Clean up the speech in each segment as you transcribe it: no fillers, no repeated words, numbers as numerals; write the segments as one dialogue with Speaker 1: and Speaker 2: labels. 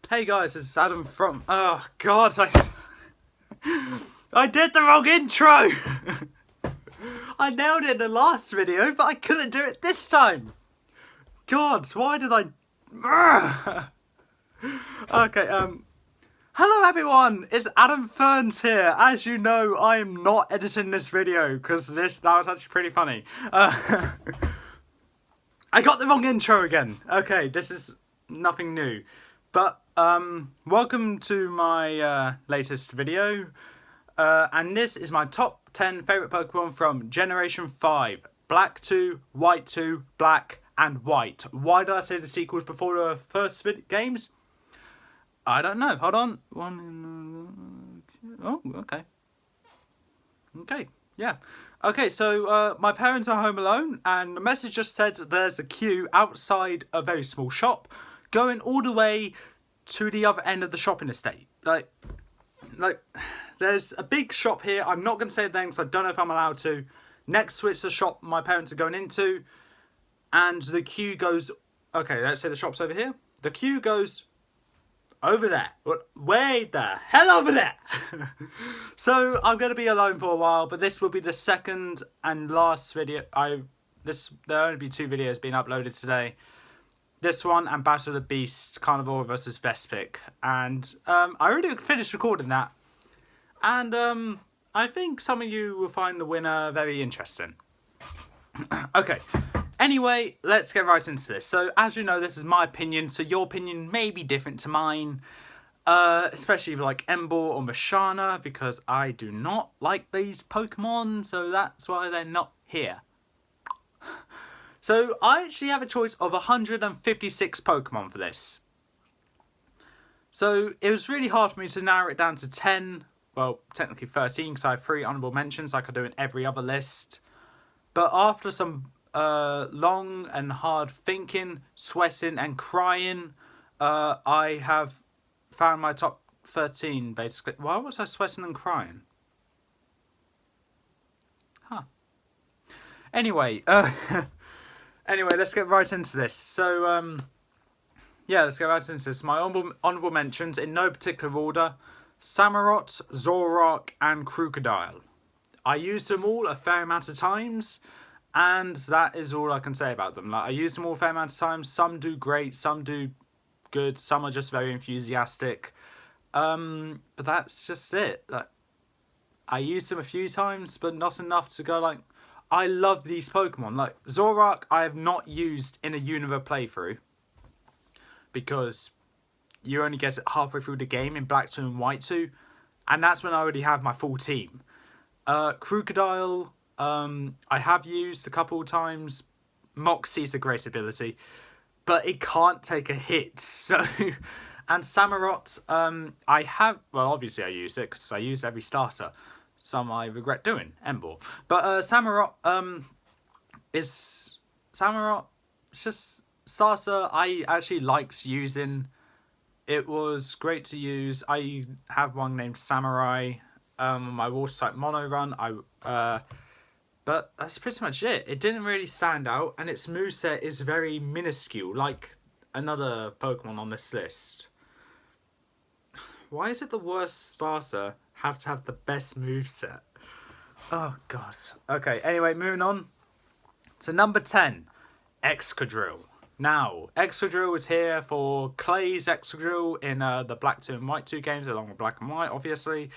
Speaker 1: Hey guys, it's Adam from... Oh god, I did the wrong intro! I nailed it in the last video, but I couldn't do it this time! God, why did I... Okay, hello everyone, it's Adam Ferns here. As you know, I am not editing this video, because that was actually pretty funny. I got the wrong intro again. Okay, this is nothing new. But, welcome to my latest video, and this is my top 10 favourite Pokemon from Generation 5. Black 2, White 2, Black, and White. Why did I say the sequels before the first games? I don't know. Hold on. Oh, okay. Okay, yeah. Okay, so my parents are home alone, and the message just said there's a queue outside a very small shop going all the way to the other end of the shopping estate. Like, there's a big shop here. I'm not going to say the name because I don't know if I'm allowed to. Next to it's the shop my parents are going into, and the queue goes... Okay, let's say the shop's over here. The queue goes over there. Way the hell over there! So, I'm going to be alone for a while, but this will be the second and last video. There'll only be 2 videos being uploaded today. This one and Battle of the Beast, Carnivore vs Vespic. And I already finished recording that. And I think some of you will find the winner very interesting. Okay, anyway, let's get right into this. So, as you know, this is my opinion, so your opinion may be different to mine. Especially if you like Ember or Mashana, because I do not like these Pokemon, so that's why they're not here. So, I actually have a choice of 156 Pokemon for this. So, it was really hard for me to narrow it down to 10. Well, technically 13, because I have 3 honourable mentions like I do in every other list. But after some long and hard thinking, sweating and crying, I have found my top 13, basically. Why was I sweating and crying? Huh. Anyway, Anyway, let's get right into this. So, yeah, let's get right into this. My honourable mentions, in no particular order: Samurott, Zoroark, and Crocodile. I used them all a fair amount of times, and that is all I can say about them. Like, I use them all a fair amount of times. Some do great, some do good, some are just very enthusiastic. But that's just it. Like, I used them a few times, but not enough to go like... I love these Pokemon. Like, Zoroark, I have not used in a Unova playthrough. Because you only get it halfway through the game in Black 2 and White 2. And that's when I already have my full team. Crocodile, I have used a couple of times. Moxie's a great ability. But it can't take a hit. So, and Samurott, I have... Well, obviously I use it because I use every starter. Some I regret doing, Ember. But Samurott, it's just starter I actually liked using. It was great to use. I have one named Samurai, my water type mono run. But that's pretty much it. It didn't really stand out, and its moveset is very minuscule, like another Pokemon on this list. Why is it the worst starter have to have the best moveset? Oh, God. Okay, anyway, moving on to number 10, Excadrill. Now, Excadrill is here for Clay's Excadrill in the Black 2 and White 2 games, along with Black and White, obviously,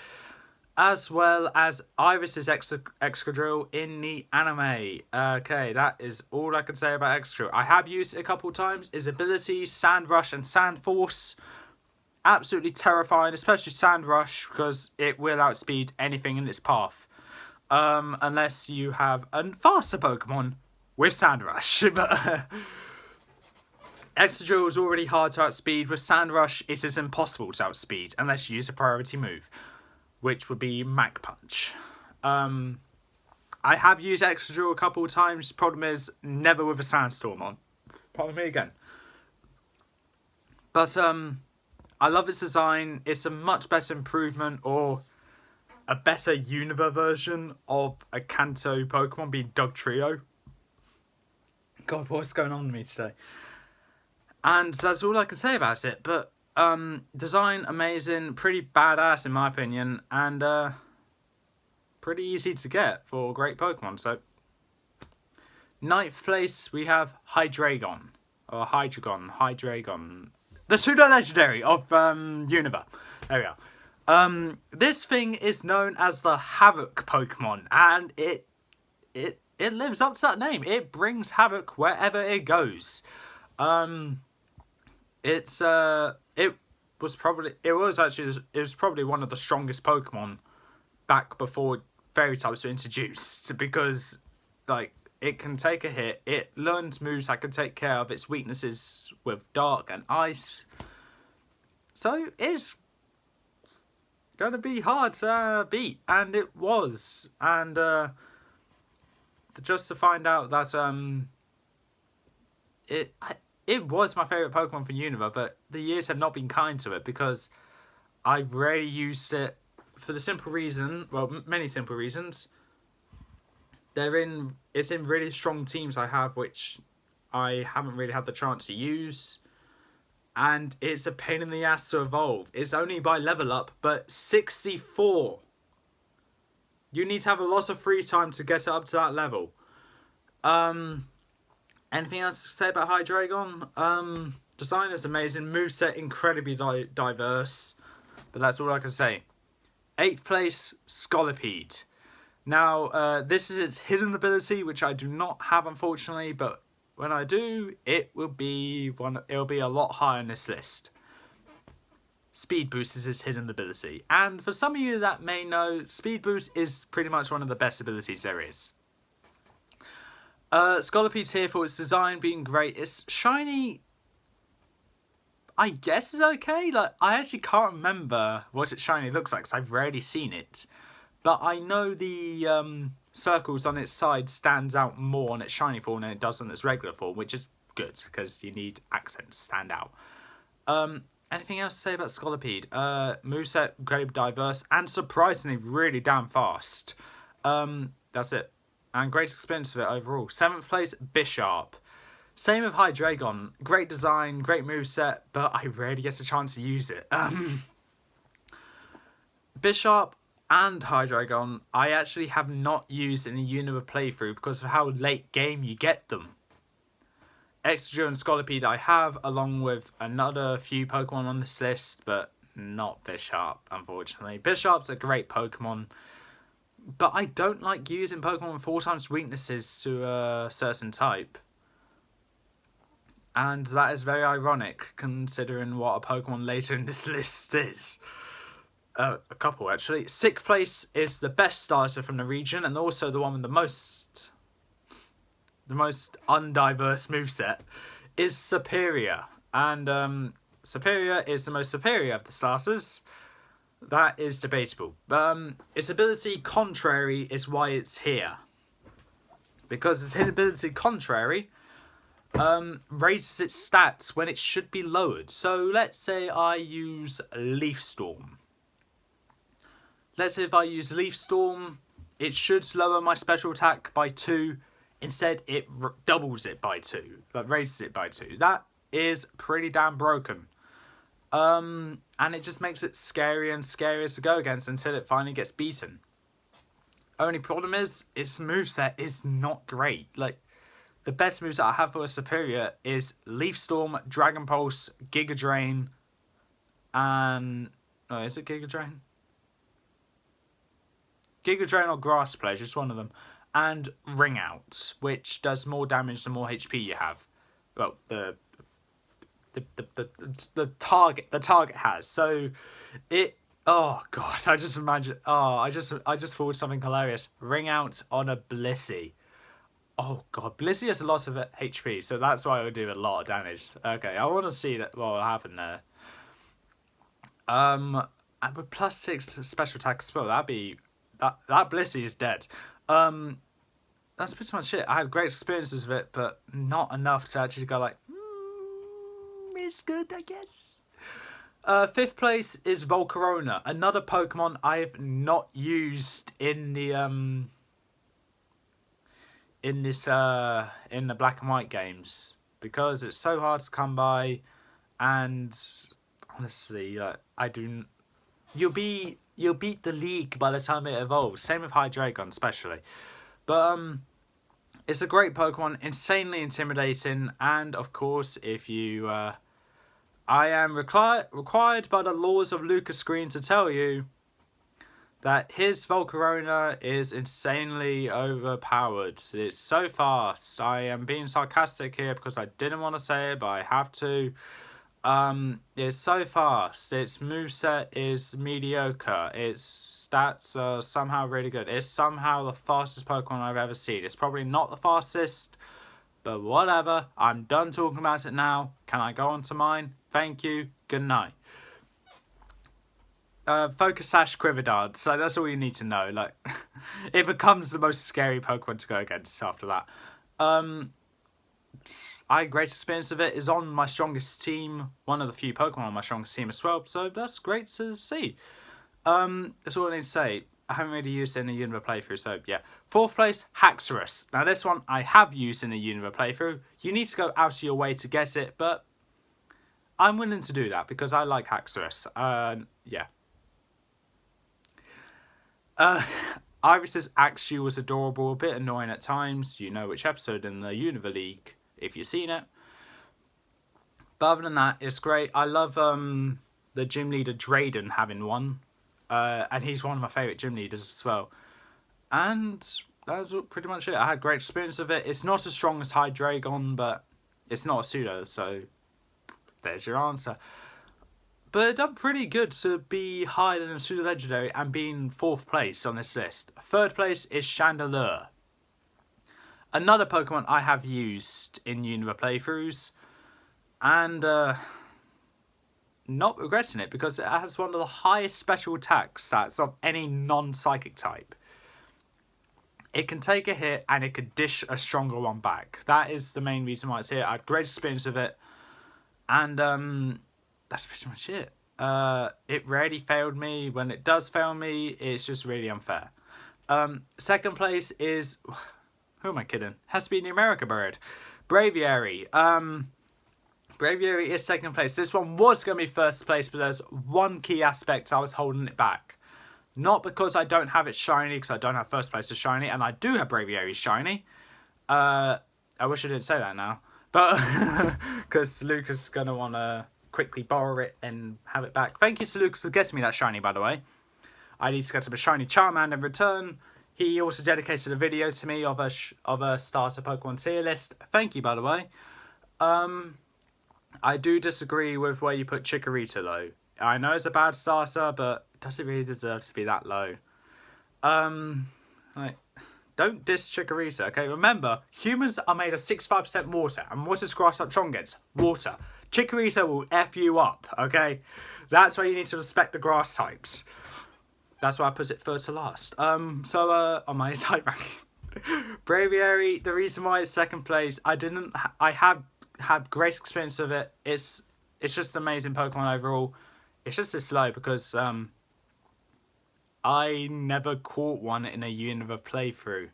Speaker 1: as well as Iris's Excadrill in the anime. Okay, that is all I can say about Excadrill. I have used it a couple times. Its abilities, Sand Rush and Sand Force, absolutely terrifying, especially Sand Rush, because it will outspeed anything in its path. Unless you have a faster Pokemon with Sand Rush. But Excadrill is already hard to outspeed. With Sand Rush, it is impossible to outspeed unless you use a priority move, which would be Mach Punch. I have used Excadrill a couple of times. Problem is, never with a Sandstorm on. Pardon me again. But, I love its design. It's a much better improvement, or a better Unova version of a Kanto Pokemon, being Dugtrio. God, what's going on with me today? And that's all I can say about it. But Design amazing, pretty badass in my opinion, and pretty easy to get for great Pokemon. So, ninth place we have Hydreigon, or Hydreigon, the pseudo-legendary of Unova. There we go. This thing is known as the Havoc Pokemon, and it lives up to that name. It brings havoc wherever it goes. It was probably one of the strongest Pokemon back before fairy types were introduced, because like it can take a hit, it learns moves that can take care of its weaknesses with dark and ice, so it's gonna be hard to beat, and it was. And just to find out that it was my favourite Pokemon for Unova, but the years have not been kind to it, because I've rarely used it for the simple reason, well, many simple reasons. It's in really strong teams I have, which I haven't really had the chance to use. And it's a pain in the ass to evolve. It's only by level up, but 64. You need to have a lot of free time to get it up to that level. Anything else to say about Hydreigon? Design is amazing. Moveset incredibly diverse. But that's all I can say. 8th place, Scolipede. Now, this is its hidden ability, which I do not have, unfortunately. But when I do, it will be a lot higher on this list. Speed Boost is its hidden ability. And for some of you that may know, Speed Boost is pretty much one of the best abilities there is. Scolipede's here for its design being great. It's shiny, I guess, is okay. Like, I actually can't remember what its shiny looks like, because I've rarely seen it. But I know the circles on its side stands out more on its shiny form than it does on its regular form, which is good, because you need accents to stand out. Anything else to say about Scolipede? Moveset, great, diverse, and surprisingly really damn fast. That's it. And great experience with it overall. 7th place, Bisharp. Same with Hydreigon. Great design, great moveset, but I rarely get a chance to use it. Bisharp and Hydreigon, I actually have not used in a Unova playthrough because of how late game you get them. Excadrill and Scolipede I have, along with another few Pokemon on this list, but not Bisharp, unfortunately. Bisharp's a great Pokemon, but I don't like using Pokemon with 4 times weaknesses to a certain type. And that is very ironic, considering what a Pokemon later in this list is. A couple, actually. 6th place is the best starter from the region, and also the one with the most undiverse moveset, is Superior. And Superior is the most superior of the starters. That is debatable. Its ability, Contrary, is why it's here. Because its ability, Contrary, raises its stats when it should be lowered. So let's say I use Leaf Storm. Let's say if I use Leaf Storm, it should lower my special attack by 2. Instead, it doubles it by 2. Like, raises it by 2. That is pretty damn broken. And it just makes it scarier and scarier to go against until it finally gets beaten. Only problem is, its moveset is not great. Like, the best moves that I have for a Superior is Leaf Storm, Dragon Pulse, Giga Drain, and... Oh, is it Giga Drain? Giga Drain or Grass Pledge, it's one of them. And Ring Out, which does more damage the more HP you have. Well, the target has. So it, oh god, I just imagine, I just thought something hilarious. Ring Out on a Blissey. Oh god, Blissey has a lot of HP, so that's why it would do a lot of damage. Okay, I want to see that what will happen there. And with +6 special attack as well, that'd be that Blissey is dead. That's pretty much it. I had great experiences with it, but not enough to actually go like, it's good, I guess. 5th place is Volcarona, another Pokemon I have not used in the in the Black and White games because it's so hard to come by, and honestly, you'll beat the league by the time it evolves. Same with Hydreigon, especially. But it's a great Pokemon, insanely intimidating, and of course, if you, I am required by the laws of Lucas Green to tell you that his Volcarona is insanely overpowered. It's so fast. I am being sarcastic here because I didn't want to say it, but I have to. It's so fast. Its moveset is mediocre. Its stats are somehow really good. It's somehow the fastest Pokemon I've ever seen. It's probably not the fastest, but whatever. I'm done talking about it now. Can I go on to mine? Thank you. Good night. Focus Sash Quiver. So that's all you need to know. Like, it becomes the most scary Pokemon to go against after that. I had great experience of it. Is on my strongest team. One of the few Pokemon on my strongest team as well. So that's great to see. That's all I need to say. I haven't really used it in a Unova playthrough, so yeah. 4th place, Haxorus. Now this one I have used in a Unova playthrough. You need to go out of your way to get it, but I'm willing to do that because I like Haxorus. Yeah. Iris's Axew was adorable, a bit annoying at times. You know which episode in the Unova League if you've seen it. But other than that, it's great. I love the gym leader Drayden having one. And he's one of my favourite gym leaders as well. And that's pretty much it. I had great experience of it. It's not as strong as Hydreigon, but it's not a pseudo, so there's your answer. But it done pretty good to be higher than a pseudo legendary and being 4th place on this list. 3rd place is Chandelure. Another Pokemon I have used in Unova playthroughs. And not regretting it because it has one of the highest special attack stats of any non-psychic type. It can take a hit and it can dish a stronger one back. That is the main reason why it's here. I had great experience of it. And that's pretty much it. It rarely failed me. When it does fail me, it's just really unfair. 2nd place is... Who am I kidding? Has to be the America bird. Braviary. Braviary is 2nd place. This one was going to be 1st place, but there's one key aspect I was holding it back. Not because I don't have it shiny, because I don't have 1st place as shiny, and I do have Braviary shiny. I wish I didn't say that now. But, because Lucas is going to want to quickly borrow it and have it back. Thank you to Lucas for getting me that shiny, by the way. I need to get him a shiny Charmander in return. He also dedicated a video to me of a starter Pokemon tier list. Thank you, by the way. I do disagree with where you put Chikorita, though. I know it's a bad starter, but does it really deserve to be that low? Don't diss Chikorita, okay? Remember, humans are made of 65% water, and what does grass type strong against? Water. Chikorita will F you up, okay? That's why you need to respect the grass types. That's why I put it first to last. On my type ranking. Braviary, the reason why it's 2nd place, I have had great experience of it. It's just an amazing Pokemon overall. It's just this low because I never caught one in a Unova playthrough.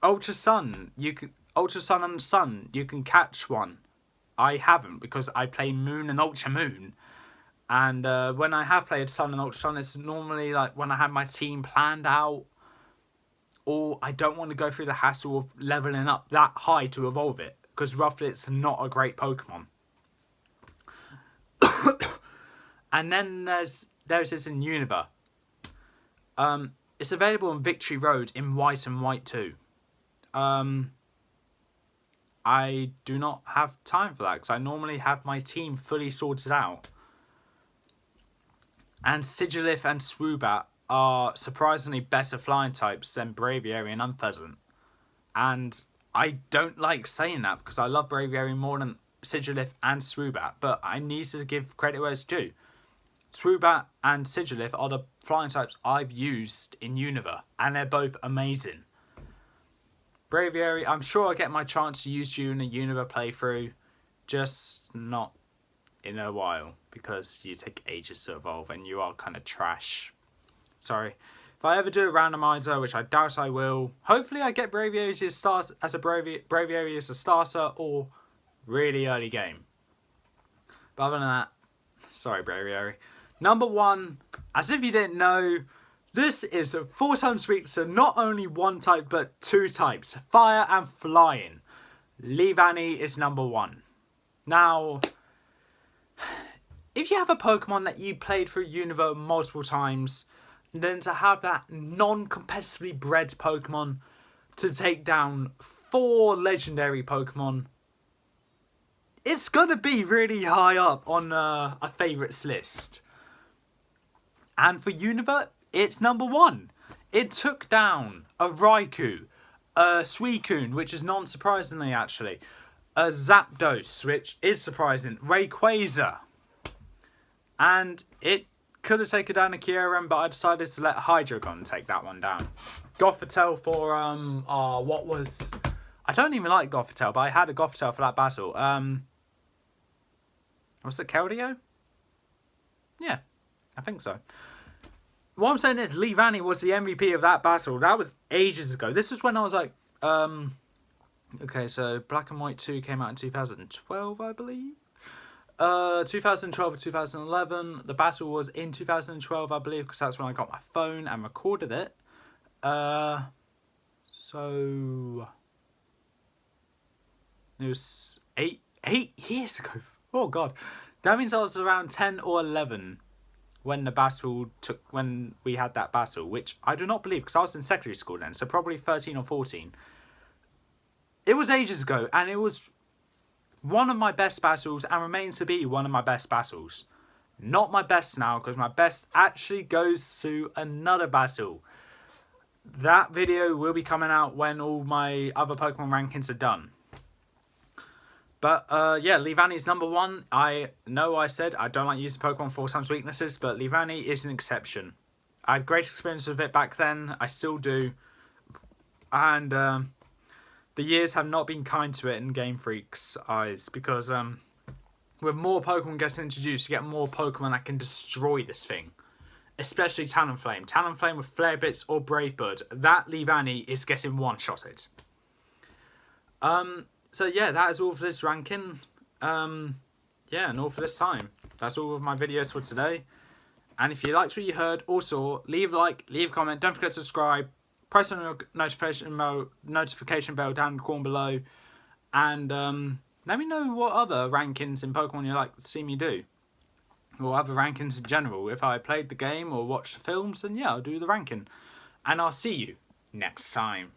Speaker 1: Ultra Sun and Sun, you can catch one. I haven't because I play Moon and Ultra Moon. And when I have played Sun and Ultra Sun, it's normally like when I have my team planned out, or I don't want to go through the hassle of leveling up that high to evolve it, because roughly it's not a great Pokemon. And then there's this in Unova. It's available on Victory Road in White and White 2. I do not have time for that because I normally have my team fully sorted out. And Sigilyph and Swoobat are surprisingly better flying types than Braviary and Unpheasant. And I don't like saying that because I love Braviary more than Sigilyph and Swoobat, but I need to give credit where it's due. Swoobat and Sigilyph are the flying types I've used in Unova, and they're both amazing. Braviary, I'm sure I'll get my chance to use you in a Unova playthrough, just not in a while, because you take ages to evolve and you are kind of trash. Sorry. If I ever do a randomizer, which I doubt I will, hopefully I get Braviary as a starter or really early game. But other than that, sorry, Braviary. Number 1, as if you didn't know, this is 4 times weak, so not only 1 type, but 2 types. Fire and Flying. Leavanny is number 1. Now, if you have a Pokemon that you played through Univert multiple times, then to have that non-competitively bred Pokemon to take down 4 legendary Pokemon, it's gonna be really high up on a favourites list. And for Univert, it's number 1. It took down a Raikou, a Suicune, which is non-surprisingly actually, a Zapdos, which is surprising, Rayquaza, and it could have taken down a Kyurem, but I decided to let Hydreigon take that one down. Gothitelle for what was, I don't even like Gothitelle, but I had a Gothitelle for that battle. Was it Keldeo? Yeah, I think so. What I'm saying is, Leavanny was the MVP of that battle. That was ages ago. This was when I was like, okay, so Black and White 2 came out in 2012, I believe. 2012 or 2011. The battle was in 2012, I believe, because that's when I got my phone and recorded it. So it was 8 years ago. Oh God, that means I was around 10 or 11 when when we had that battle, which I do not believe, because I was in secondary school then, so probably 13 or 14. It was ages ago, and it was one of my best battles, and remains to be one of my best battles. Not my best now, because my best actually goes to another battle. That video will be coming out when all my other Pokemon rankings are done. But yeah, Leavanny's number 1. I know I said I don't like using Pokemon 4 times weaknesses, but Leavanny is an exception. I had great experience with it back then. I still do. And the years have not been kind to it in Game Freak's eyes, because with more Pokemon getting introduced, you get more Pokemon that can destroy this thing. Especially Talonflame. Talonflame with Flare Blitz or Brave Bird. That Leavanny is getting one-shotted. So yeah, that is all for this ranking. Yeah, and all for this time. That's all of my videos for today. And if you liked what you heard, also leave a like, leave a comment. Don't forget to subscribe. Press on your notification bell down in the corner below. And let me know what other rankings in Pokemon you'd like to see me do. Or other rankings in general. If I played the game or watched the films, then yeah, I'll do the ranking. And I'll see you next time.